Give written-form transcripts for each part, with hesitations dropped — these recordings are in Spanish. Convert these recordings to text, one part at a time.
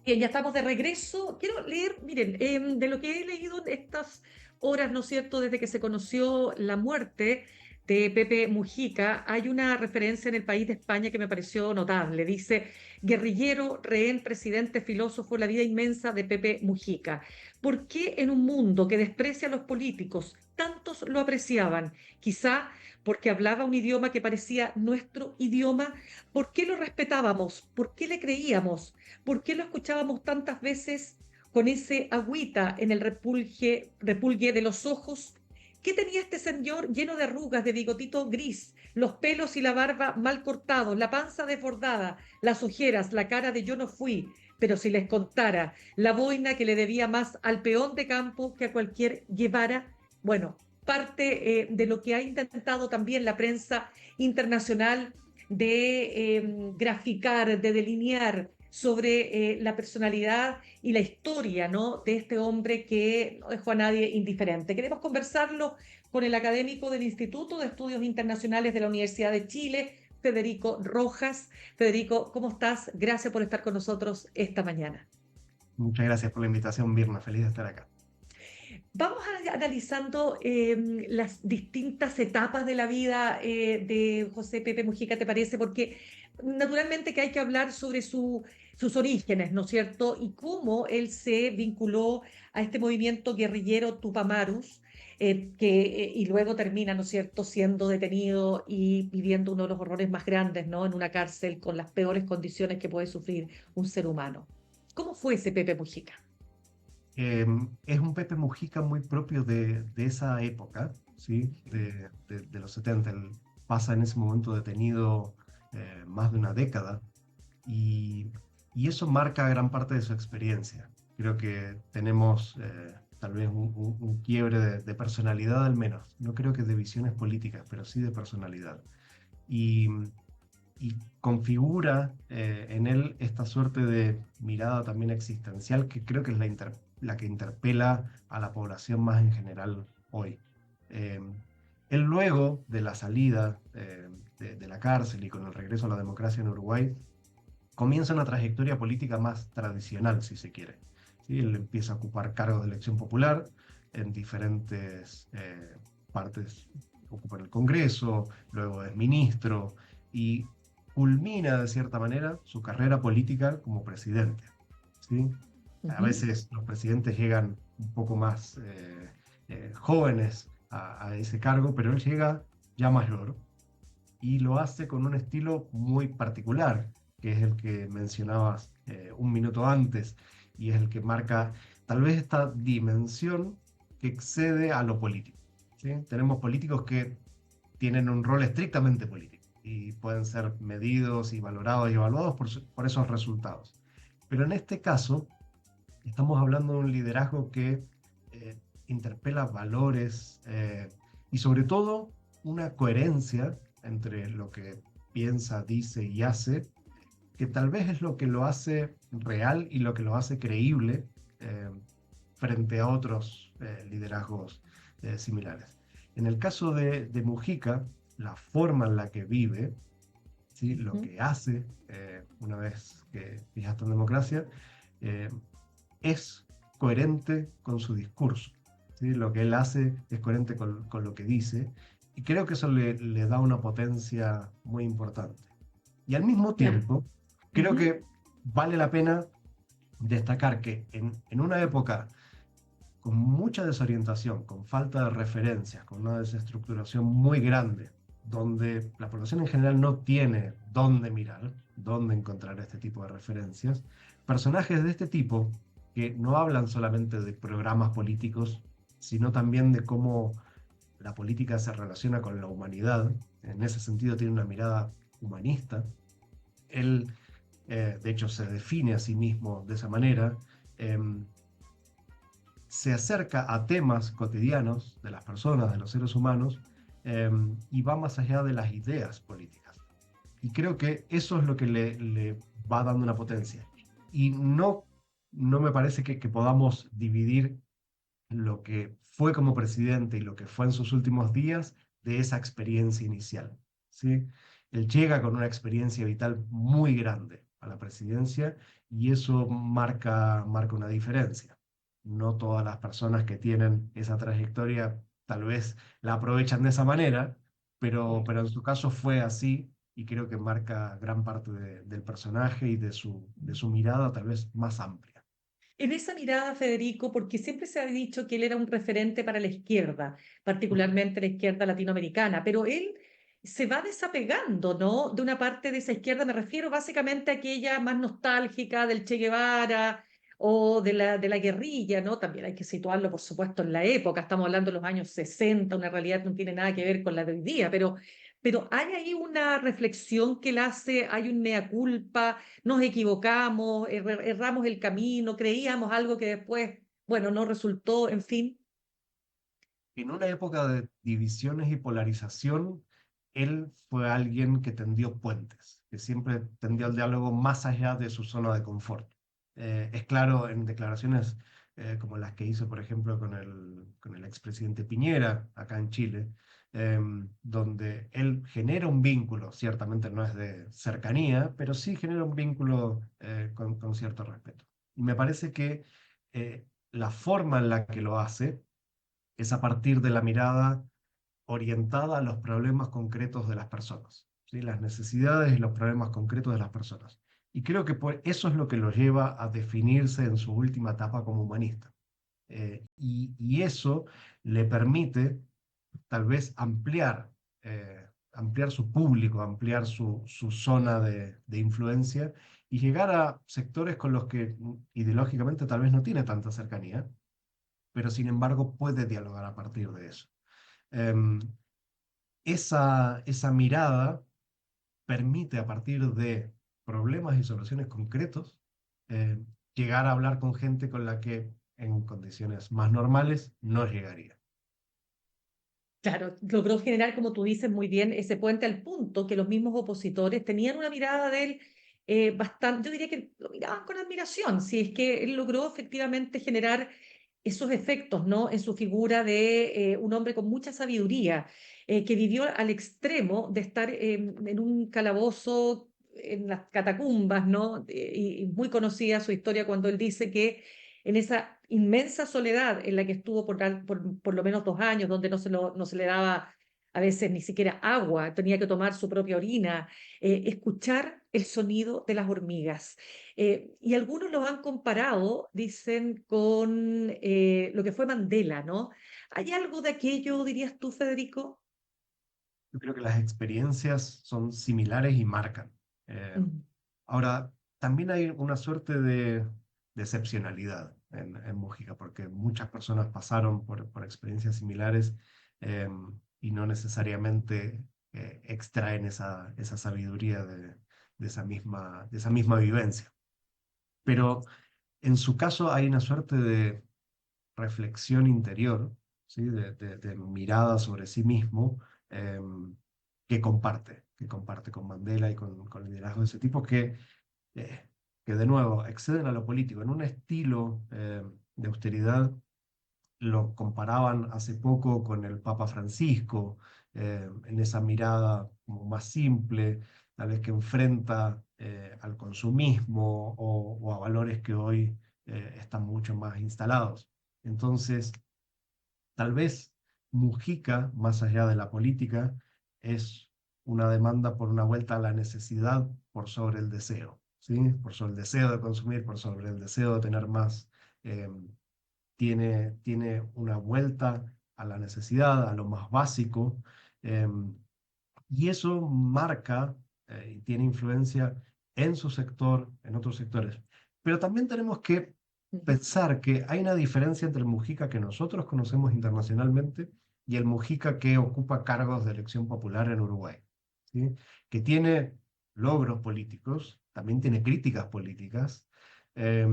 Bien, ya estamos de regreso. Quiero leer, miren, de lo que he leído en estas horas, ¿no es cierto?, desde que se conoció la muerte de Pepe Mujica, hay una referencia en El País de España que me pareció notable. Dice, guerrillero, rehén, presidente, filósofo, la vida inmensa de Pepe Mujica. ¿Por qué en un mundo que desprecia a los políticos, tantos lo apreciaban? Quizá porque hablaba un idioma que parecía nuestro idioma. ¿Por qué lo respetábamos? ¿Por qué le creíamos? ¿Por qué lo escuchábamos tantas veces con ese agüita en el repulgue de los ojos? ¿Qué tenía este señor lleno de arrugas, de bigotito gris, los pelos y la barba mal cortados, la panza desbordada, las ojeras, la cara de yo no fui? Pero si les contara la boina que le debía más al peón de campo que a cualquier Guevara, bueno, parte de lo que ha intentado también la prensa internacional de graficar, de delinear sobre la personalidad y la historia, ¿no?, de este hombre que no dejó a nadie indiferente. Queremos conversarlo con el académico del Instituto de Estudios Internacionales de la Universidad de Chile, Federico Rojas. Federico, ¿cómo estás? Gracias por estar con nosotros esta mañana. Muchas gracias por la invitación, Birna. Feliz de estar acá. Vamos analizando las distintas etapas de la vida de José Pepe Mujica, ¿te parece? Porque naturalmente que hay que hablar sobre sus orígenes, ¿no es cierto? Y cómo él se vinculó a este movimiento guerrillero Tupamaros, y luego termina, ¿no es cierto?, siendo detenido y viviendo uno de los horrores más grandes, ¿no?, en una cárcel con las peores condiciones que puede sufrir un ser humano. ¿Cómo fue ese Pepe Mujica? Es un Pepe Mujica muy propio de esa época, ¿sí? De los 70. Él pasa en ese momento detenido más de una década y, y eso marca gran parte de su experiencia. Creo que tenemos tal vez un quiebre de personalidad al menos. No creo que de visiones políticas, pero sí de personalidad. Y, y configura en él esta suerte de mirada también existencial que creo que es la que interpela a la población más en general hoy. Eh, Él luego de la salida de la cárcel y con el regreso a la democracia en Uruguay, comienza una trayectoria política más tradicional, si se quiere. ¿Sí? Él empieza a ocupar cargos de elección popular en diferentes partes. Ocupa en el Congreso, luego es ministro y culmina de cierta manera su carrera política como presidente. ¿Sí? A Ujú. veces los presidentes llegan un poco más jóvenes a ese cargo, pero él llega ya mayor y lo hace con un estilo muy particular, que es el que mencionabas un minuto antes, y es el que marca tal vez esta dimensión que excede a lo político. ¿Sí? Tenemos políticos que tienen un rol estrictamente político y pueden ser medidos y valorados y evaluados por esos resultados. Pero en este caso, estamos hablando de un liderazgo que eh, interpela valores y sobre todo una coherencia entre lo que piensa, dice y hace, que tal vez es lo que lo hace real y lo que lo hace creíble eh, frente a otros liderazgos similares. En el caso de Mujica, la forma en la que vive, ¿sí? Lo Ujú. que hace una vez que ya está en democracia, eh, es coherente con su discurso. ¿Sí? Lo que él hace es coherente con lo que dice y creo que eso le da una potencia muy importante. Y al mismo Ya. tiempo, creo Ujú. que vale la pena destacar que en una época con mucha desorientación, con falta de referencias, con una desestructuración muy grande, donde la población en general no tiene dónde mirar, dónde encontrar este tipo de referencias, personajes de este tipo que no hablan solamente de programas políticos, sino también de cómo la política se relaciona con la humanidad, en ese sentido tiene una mirada humanista. Él, de hecho, se define a sí mismo de esa manera. Se acerca a temas cotidianos de las personas, de los seres humanos, eh, y va más allá de las ideas políticas. Y creo que eso es lo que le va dando una potencia. Y no me parece que podamos dividir lo que fue como presidente y lo que fue en sus últimos días de esa experiencia inicial. ¿Sí? Él llega con una experiencia vital muy grande. a la presidencia, y eso marca una diferencia. No todas las personas que tienen esa trayectoria tal vez la aprovechan de esa manera, pero en su caso fue así y creo que marca gran parte del personaje y de su mirada tal vez más amplia. En esa mirada, Federico, porque siempre se ha dicho que él era un referente para la izquierda, particularmente la izquierda latinoamericana, pero él se va desapegando, ¿no? De una parte de esa izquierda, me refiero básicamente a aquella más nostálgica del Che Guevara o de la guerrilla, ¿no? También hay que situarlo, por supuesto, en la época, estamos hablando de los años 60, una realidad que no tiene nada que ver con la de hoy día, pero hay ahí una reflexión que él hace, hay un mea culpa, nos equivocamos, erramos el camino, creíamos algo que después, bueno, no resultó, en fin. En una época de divisiones y polarización, él fue alguien que tendió puentes, que siempre tendió el diálogo más allá de su zona de confort. Es claro en declaraciones como las que hizo, por ejemplo, con el expresidente Piñera, acá en Chile, donde él genera un vínculo, ciertamente no es de cercanía, pero sí genera un vínculo con cierto respeto. Y me parece que la forma en la que lo hace es a partir de la mirada orientada a los problemas concretos de las personas, ¿sí? Las necesidades y los problemas concretos de las personas. Y creo que eso es lo que lo lleva a definirse en su última etapa como humanista. Y eso le permite tal vez ampliar su público, ampliar su zona de influencia y llegar a sectores con los que ideológicamente tal vez no tiene tanta cercanía, pero sin embargo puede dialogar a partir de eso. Em, esa mirada permite a partir de problemas y soluciones concretos eh, llegar a hablar con gente con la que en condiciones más normales no llegaría. Claro, logró generar, como tú dices muy bien, ese puente al punto que los mismos opositores tenían una mirada de él bastante, yo diría que lo miraban con admiración, si es que él logró efectivamente generar esos efectos, ¿no? En su figura de un hombre con mucha sabiduría, que vivió al extremo de estar en un calabozo en las catacumbas, ¿no? Y muy conocida su historia cuando él dice que en esa inmensa soledad en la que estuvo por lo menos 2 años, donde no se le daba a veces ni siquiera agua, tenía que tomar su propia orina, escuchar el sonido de las hormigas. Y algunos lo han comparado, dicen, con lo que fue Mandela, ¿no? ¿Hay algo de aquello, dirías tú, Federico? Yo creo que las experiencias son similares y marcan. Eh, Mm. Ahora, también hay una suerte de excepcionalidad en Mújica, porque muchas personas pasaron por experiencias similares eh, y no necesariamente extraen esa sabiduría de esa misma vivencia. Pero en su caso hay una suerte de reflexión interior, ¿sí? De mirada sobre sí mismo eh, que comparte con Mandela y con liderazgo de ese tipo eh, que de nuevo exceden a lo político. En un estilo de austeridad lo comparaban hace poco con el Papa Francisco, en esa mirada como más simple, tal vez que enfrenta al consumismo o a valores que hoy están mucho más instalados. Entonces, tal vez Mujica, más allá de la política, es una demanda por una vuelta a la necesidad por sobre el deseo, ¿sí? Por sobre el deseo de consumir, por sobre el deseo de tener más. Eh, tiene una vuelta a la necesidad, a lo más básico, eh, y eso marca y tiene influencia en su sector, en otros sectores. Pero también tenemos que pensar que hay una diferencia entre el Mujica que nosotros conocemos internacionalmente y el Mujica que ocupa cargos de elección popular en Uruguay, ¿sí? Que tiene logros políticos, también tiene críticas políticas, eh,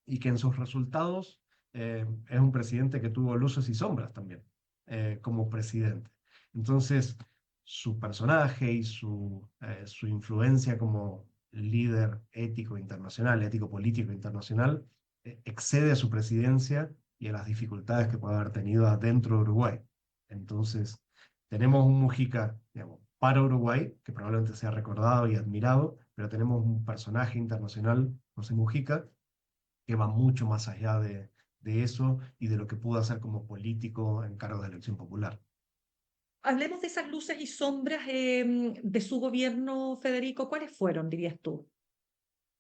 y que en sus resultados es un presidente que tuvo luces y sombras también como presidente. Entonces, su personaje y su influencia como líder ético internacional, ético político internacional, excede a su presidencia y a las dificultades que puede haber tenido adentro de Uruguay. Entonces, tenemos un Mujica, digamos, para Uruguay, que probablemente sea recordado y admirado, pero tenemos un personaje internacional, José Mujica, que va mucho más allá de eso y de lo que pudo hacer como político en cargos de elección popular. Hablemos de esas luces y sombras de su gobierno, Federico. ¿Cuáles fueron, dirías tú?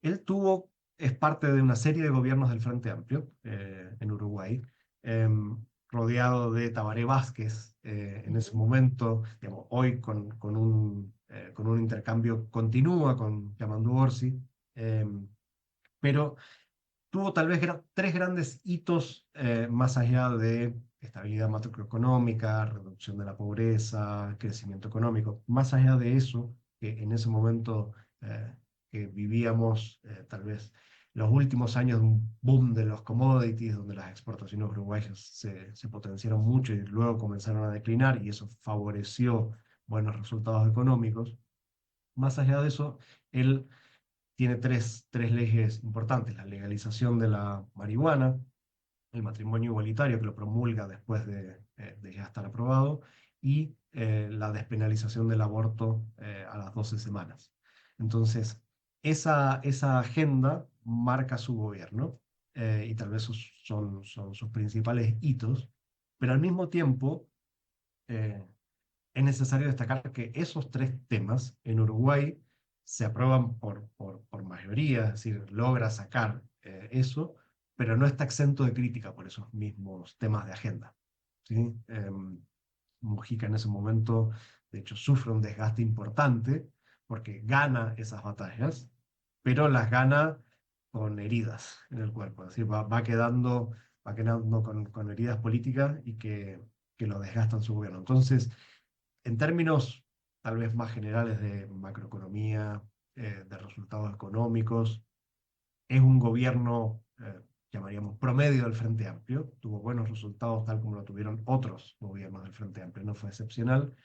Es parte de una serie de gobiernos del Frente Amplio en Uruguay, rodeado de Tabaré Vázquez en ese Ujú. momento, digamos, hoy con un intercambio continúa con Yamandu Orsi, pero tuvo tal vez tres grandes hitos más allá de estabilidad macroeconómica, reducción de la pobreza, crecimiento económico. Más allá de eso, que en ese momento que vivíamos tal vez los últimos años de un boom de los commodities, donde las exportaciones uruguayas se potenciaron mucho y luego comenzaron a declinar y eso favoreció buenos resultados económicos. Más allá de eso, él tiene tres leyes importantes: la legalización de la marihuana, el matrimonio igualitario, que lo promulga después de ya estar aprobado, y la despenalización del aborto a las 12 semanas. Entonces, esa agenda marca su gobierno y tal vez son sus principales hitos, pero al mismo tiempo eh, es necesario destacar que esos tres temas en Uruguay se aprueban por mayoría, es decir, logra sacar eso, pero no está exento de crítica por esos mismos temas de agenda. ¿Sí? Mujica en ese momento, de hecho, sufre un desgaste importante porque gana esas batallas, pero las gana con heridas en el cuerpo, es decir, va quedando con heridas políticas y que lo desgastan su gobierno. Entonces, en términos tal vez más generales de macroeconomía, de resultados económicos, es un gobierno, llamaríamos, promedio del Frente Amplio. Tuvo buenos resultados tal como lo tuvieron otros gobiernos del Frente Amplio, no fue excepcional.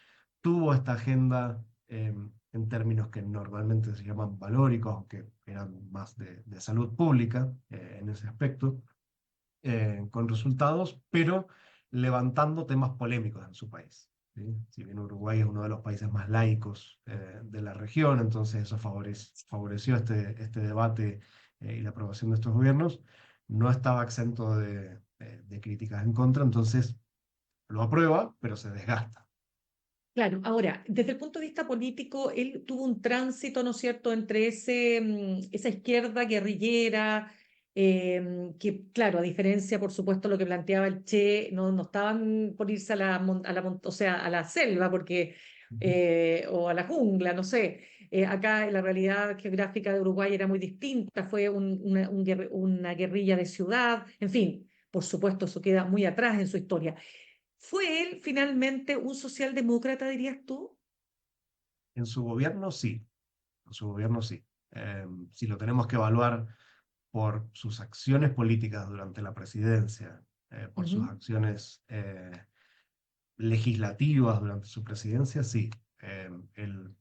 Tuvo esta agenda en términos que normalmente se llaman valóricos, aunque eran más de salud pública en ese aspecto, con resultados, pero levantando temas polémicos en su país. ¿Sí? Si bien Uruguay es uno de los países más laicos de la región, entonces eso favoreció este debate y la aprobación de estos gobiernos, no estaba exento de críticas en contra, entonces lo aprueba, pero se desgasta. Claro, ahora, desde el punto de vista político, él tuvo un tránsito, ¿no es cierto?, entre esa izquierda guerrillera, que, claro, a diferencia, por supuesto, lo que planteaba el Che, no estaban por irse a o sea, a la selva, Ujú. o a la jungla, no sé. Acá la realidad geográfica de Uruguay era muy distinta, fue una guerrilla de ciudad, en fin, por supuesto, eso queda muy atrás en su historia. ¿Fue él finalmente un socialdemócrata, dirías tú? En su gobierno sí, en su gobierno sí. Si lo tenemos que evaluar por sus acciones políticas durante la presidencia, por sus Ujú. acciones legislativas durante su presidencia, sí. Él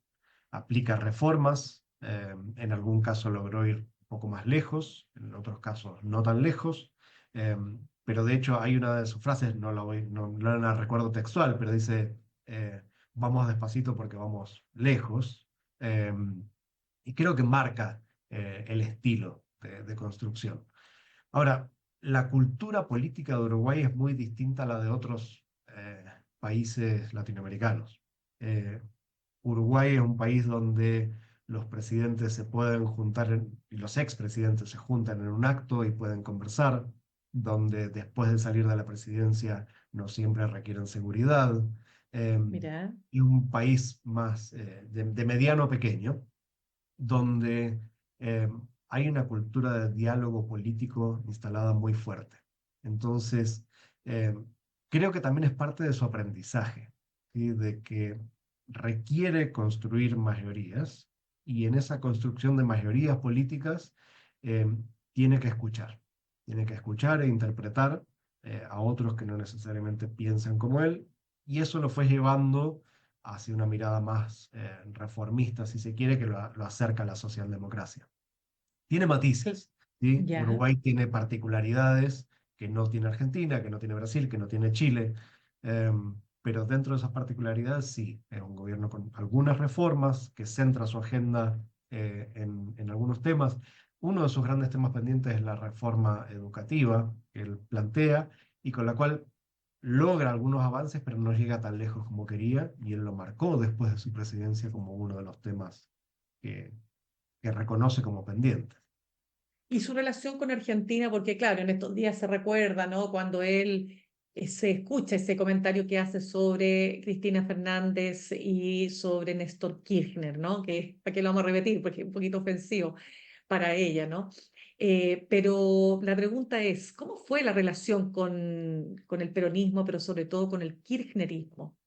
aplica reformas, en algún caso logró ir un poco más lejos, en otros casos no tan lejos, eh, pero de hecho hay una de sus frases, no la recuerdo textual, pero dice, vamos despacito porque vamos lejos, eh, y creo que marca el estilo de construcción. Ahora, la cultura política de Uruguay es muy distinta a la de otros países latinoamericanos. Eh, Uruguay es un país donde los presidentes se pueden juntar y los expresidentes se juntan en un acto y pueden conversar, donde después de salir de la presidencia no siempre requieren seguridad. Eh, Mira, y un país más de mediano a pequeño, donde eh, hay una cultura de diálogo político instalada muy fuerte. Entonces, eh, creo que también es parte de su aprendizaje, ¿sí? De que requiere construir mayorías y en esa construcción de mayorías políticas eh, tiene que escuchar. Tiene que escuchar e interpretar a otros que no necesariamente piensan como él, y eso lo fue llevando hacia una mirada más reformista, si se quiere, que lo acerca a la socialdemocracia. Tiene cl- matices, ¿sí? ya. Uruguay tiene particularidades que no tiene Argentina, que no tiene Brasil, que no tiene Chile, pero dentro de esas particularidades sí, es un gobierno con algunas reformas que centra su agenda en algunos temas. Uno de sus grandes temas pendientes es la reforma educativa que él plantea y con la cual logra algunos avances, pero no llega tan lejos como quería, y él lo marcó después de su presidencia como uno de los temas que, que reconoce como pendientes. Y su relación con Argentina, porque claro, en estos días se recuerda, ¿no? Cuando él se escucha ese comentario que hace sobre Cristina Fernández y sobre Néstor Kirchner, ¿no? Que, ¿para qué lo vamos a repetir? Porque es un poquito ofensivo para ella, ¿no? Pero la pregunta es, ¿cómo fue la relación con el peronismo, pero sobre todo con el kirchnerismo?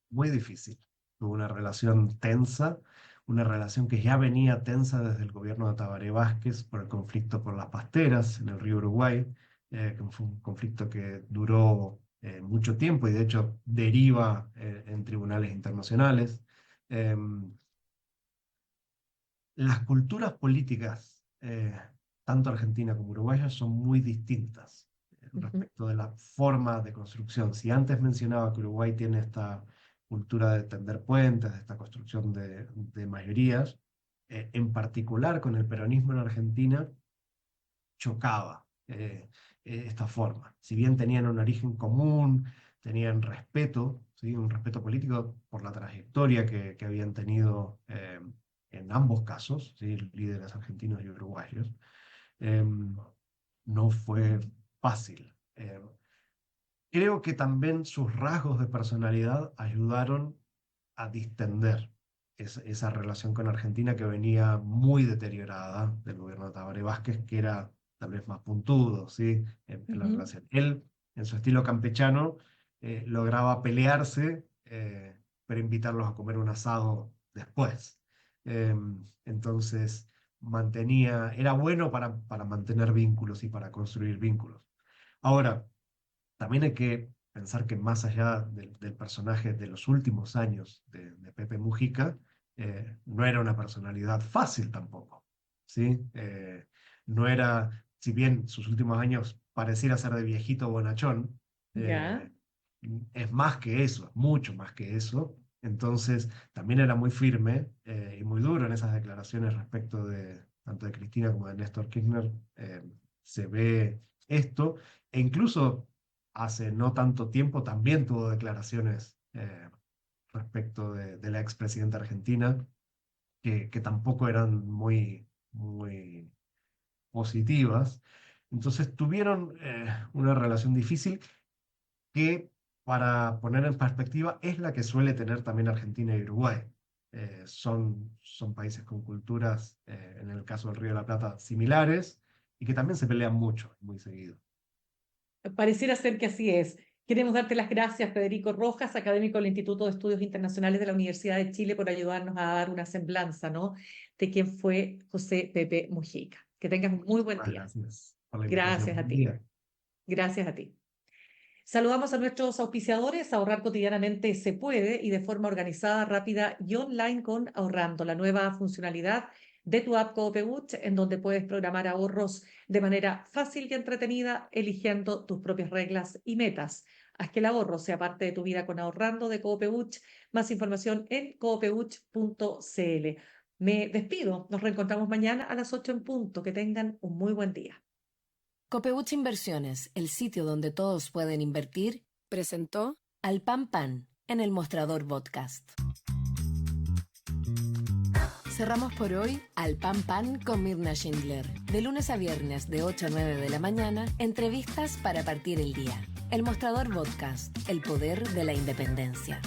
Muy difícil. Tuvo una relación tensa, una relación que ya venía tensa desde el gobierno de Tabaré Vázquez por el conflicto por las pasteras en el río Uruguay, que fue un conflicto que duró mucho tiempo y de hecho deriva en tribunales internacionales. Em, las culturas políticas, tanto argentina como uruguaya, son muy distintas Ujú, respecto de la forma de construcción. Si antes mencionaba que Uruguay tiene esta cultura de tender puentes, de esta construcción de mayorías, en particular con el peronismo en Argentina, chocaba esta forma. Si bien tenían un origen común, tenían respeto, ¿sí? Un respeto político por la trayectoria que habían tenido en ambos casos, ¿sí? Líderes argentinos y uruguayos, eh, no fue fácil. Creo que también sus rasgos de personalidad ayudaron a distender esa relación con Argentina que venía muy deteriorada del gobierno de Tabaré Vázquez, que era tal vez más puntudo, ¿sí? En la ujú. relación. Él, en su estilo campechano, lograba pelearse, pero invitarlos a comer un asado después. Eh, entonces, era bueno para mantener vínculos y para construir vínculos. Ahora, también hay que pensar que más allá del personaje de los últimos años de Pepe Mujica, no era una personalidad fácil tampoco, ¿sí? No era, si bien sus últimos años pareciera ser de viejito bonachón, Ya. eh, es más que eso, es mucho más que eso. Entonces, también era muy firme y muy duro en esas declaraciones respecto de tanto de Cristina como de Néstor Kirchner. Se ve esto, e incluso hace no tanto tiempo también tuvo declaraciones respecto de la expresidenta argentina que tampoco eran muy positivas. Entonces tuvieron una relación difícil que, para poner en perspectiva, es la que suele tener también Argentina y Uruguay. Son países con culturas, en el caso del Río de la Plata, similares y que también se pelean mucho, muy seguido. Pareciera ser que así es. Queremos darte las gracias, Federico Rojas, académico del Instituto de Estudios Internacionales de la Universidad de Chile, por ayudarnos a dar una semblanza, ¿no? De quién fue José Pepe Mujica. Que tengas un muy buen Muchísimas día. gracias por la invitación. Gracias a Buen ti. día. Gracias a ti. Saludamos a nuestros auspiciadores. Ahorrar cotidianamente se puede y de forma organizada, rápida y online con Ahorrando, la nueva funcionalidad de tu app Coopebutch, en donde puedes programar ahorros de manera fácil y entretenida, eligiendo tus propias reglas y metas. Haz que el ahorro sea parte de tu vida con Ahorrando de Coopebutch. Más información en coopebutch.cl. Me despido. Nos reencontramos mañana a las 8 en punto. Que tengan un muy buen día. Copeuch Inversiones, el sitio donde todos pueden invertir, presentó Al Pan Pan en el Mostrador Podcast. Cerramos por hoy Al Pan Pan con Mirna Schindler. De lunes a viernes de 8 a 9 de la mañana, entrevistas para partir el día. El Mostrador Podcast, el poder de la independencia.